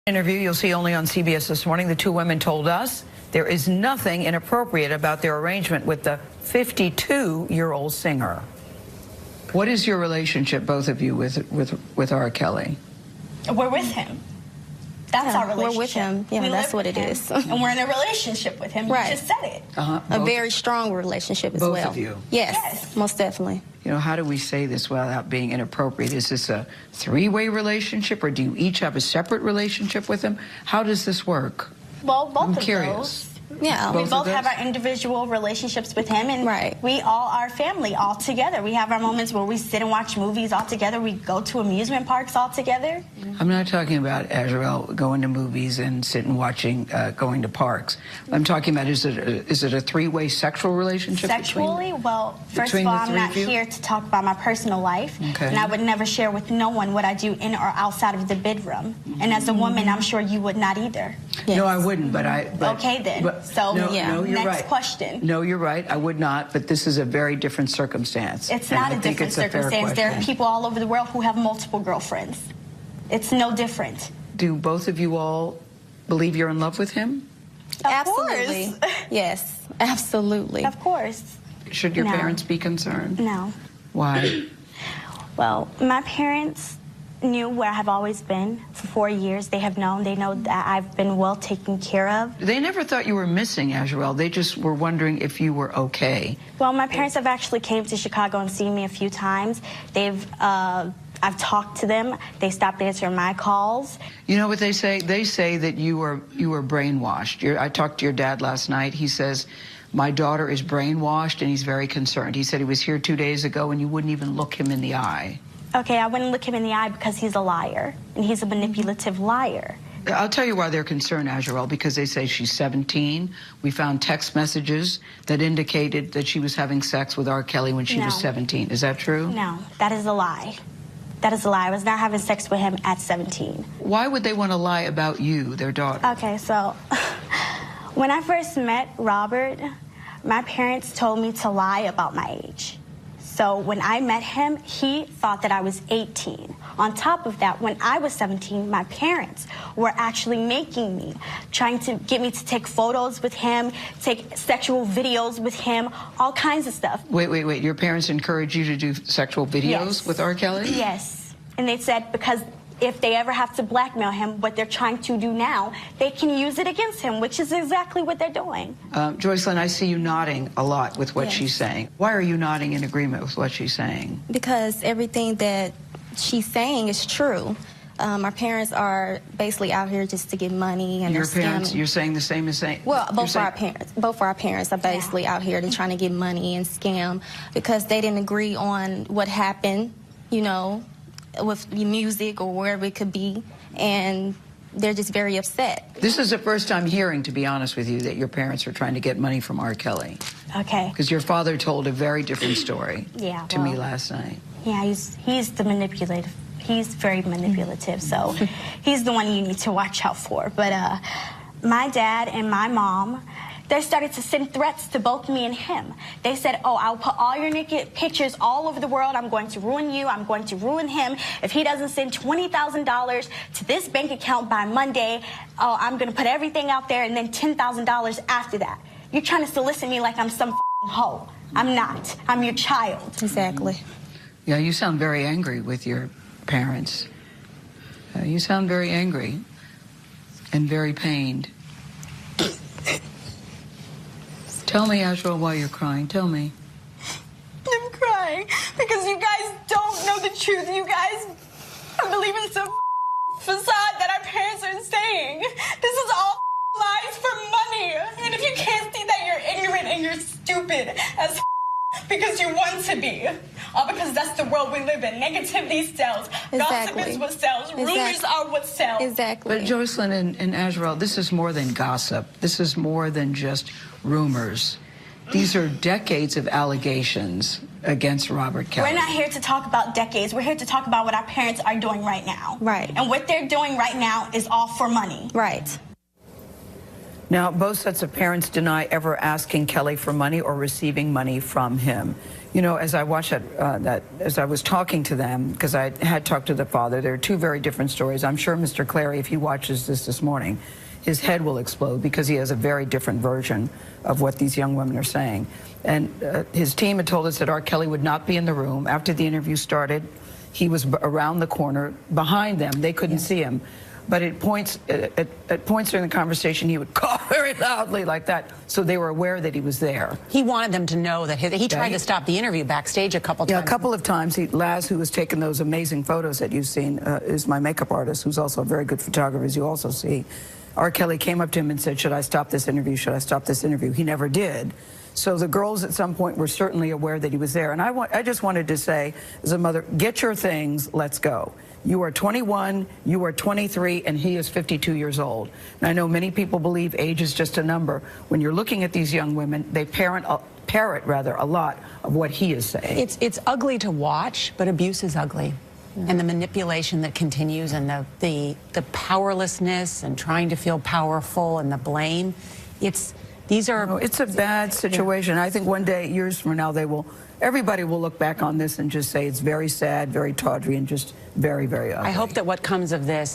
Interview you'll see only on CBS this morning. The two women told us there is nothing inappropriate about their arrangement with the 52-year-old singer. What is your relationship, both of you, with R.Kelly? We're with him. That's our relationship. We're with him. Yeah, that's what it is. And we're in a relationship with him. Right. You just said it. A very strong relationship as well. Both of you? Yes, most definitely. You know, how do we say this without being inappropriate? Is this a three-way relationship, or do you each have a separate relationship with him? How does this work? Well, both I'm of curious. those. Yeah. We both have our individual relationships with him, and we all are family all together. We have our moments where we sit and watch movies all together. We go to amusement parks all together. I'm not talking about Azrael going to movies and sitting watching, going to parks. I'm talking about, is it a three-way sexual relationship? Sexually? Well, first of all, I'm not here to talk about my personal life. Okay. And I would never share with no one what I do in or outside of the bedroom. And as a woman, I'm sure you would not either. Yes. No, I wouldn't, but okay, then. No, you're next right. question. No, you're right. I would not, but this is a very different circumstance. It's not a different circumstance. There are people all over the world who have multiple girlfriends. It's no different. Do both of you all believe you're in love with him? Absolutely. Yes, absolutely. Of course. Should your parents be concerned? No. Why? Well, my parents knew where I have always been for 4 years. They have known. They know that I've been well taken care of. They never thought you were missing, Azrael. They just were wondering if you were okay. Well, my parents have actually came to Chicago and seen me a few times. I've talked to them. They stopped answering my calls. You know what they say? They say that you were brainwashed. I talked to your dad last night. He says, my daughter is brainwashed, and he's very concerned. He said he was here 2 days ago, and you wouldn't even look him in the eye. Okay, I wouldn't look him in the eye because he's a liar, and he's a manipulative liar. I'll tell you why they're concerned, Azrael, because they say she's 17. We found text messages that indicated that she was having sex with R.Kelly when she was 17. Is that true? No, that is a lie. That is a lie. I was not having sex with him at 17. Why would they want to lie about you, their daughter? Okay, so when I first met Robert, my parents told me to lie about my age. So when I met him, he thought that I was 18. On top of that, when I was 17, my parents were actually making me, trying to get me to take photos with him, take sexual videos with him, all kinds of stuff. Wait. Your parents encouraged you to do sexual videos with R.Kelly? Yes. And they said because if they ever have to blackmail him, what they're trying to do now, they can use it against him, which is exactly what they're doing. Joycelyn, I see you nodding a lot with what she's saying. Why are you nodding in agreement with what she's saying? Because everything that she's saying is true. Our parents are basically out here just to get money, and your parents, you're saying the same as saying? Well, both of our parents are basically out here to trying to get money and scam because they didn't agree on what happened, you know, with music or wherever it could be, and they're just very upset. This is the first time hearing, to be honest with you, that your parents are trying to get money from R.Kelly. Okay. Because your father told a very different story to me last night. Yeah, he's the manipulative. He's very manipulative, so he's the one you need to watch out for. But my dad and my mom, they started to send threats to both me and him. They said, oh, I'll put all your naked pictures all over the world. I'm going to ruin you. I'm going to ruin him. If he doesn't send $20,000 to this bank account by Monday, oh, I'm going to put everything out there and then $10,000 after that. You're trying to solicit me like I'm some hoe. I'm not. I'm your child. Exactly. Yeah, you sound very angry with your parents. You sound very angry and very pained. Tell me, Azrael, why you're crying. Tell me. I'm crying because you guys don't know the truth. You guys are believing some facade that our parents are saying. This is all lies for money. And if you can't see that, you're ignorant and you're stupid as because you want to be. All because that's the world we live in. Negativity sells. Gossip is what sells. Rumors are what sells. Exactly. But Joycelyn and Azrael, this is more than gossip. This is more than just rumors. These are decades of allegations against Robert Kelly. We're not here to talk about decades. We're here to talk about what our parents are doing right now. Right. And what they're doing right now is all for money. Right. Now, both sets of parents deny ever asking Kelly for money or receiving money from him. You know, as I watched as I was talking to them, because I had talked to the father, there are two very different stories. I'm sure Mr. Clary, if he watches this morning, his head will explode because he has a very different version of what these young women are saying. And his team had told us that R.Kelly would not be in the room. After the interview started, he was around the corner behind them. They couldn't see him. But at points during the conversation, he would cough very loudly like that, so they were aware that he was there. He wanted them to know that he tried to stop the interview backstage a couple times. Yeah, a couple of times. Laz, who was taking those amazing photos that you've seen, is my makeup artist, who's also a very good photographer, as you also see. R.Kelly came up to him and said, should I stop this interview? Should I stop this interview? He never did. So the girls at some point were certainly aware that he was there. And I just wanted to say, as a mother, get your things, let's go. You are 21, you are 23, and he is 52 years old. And I know many people believe age is just a number. When you're looking at these young women, they parrot a lot of what he is saying. It's ugly to watch, but abuse is ugly. And the manipulation that continues, and the powerlessness, and trying to feel powerful, and the blame. It's a bad situation. I think one day, years from now, everybody will look back on this and just say it's very sad, very tawdry, and just very, very ugly. I hope that what comes of this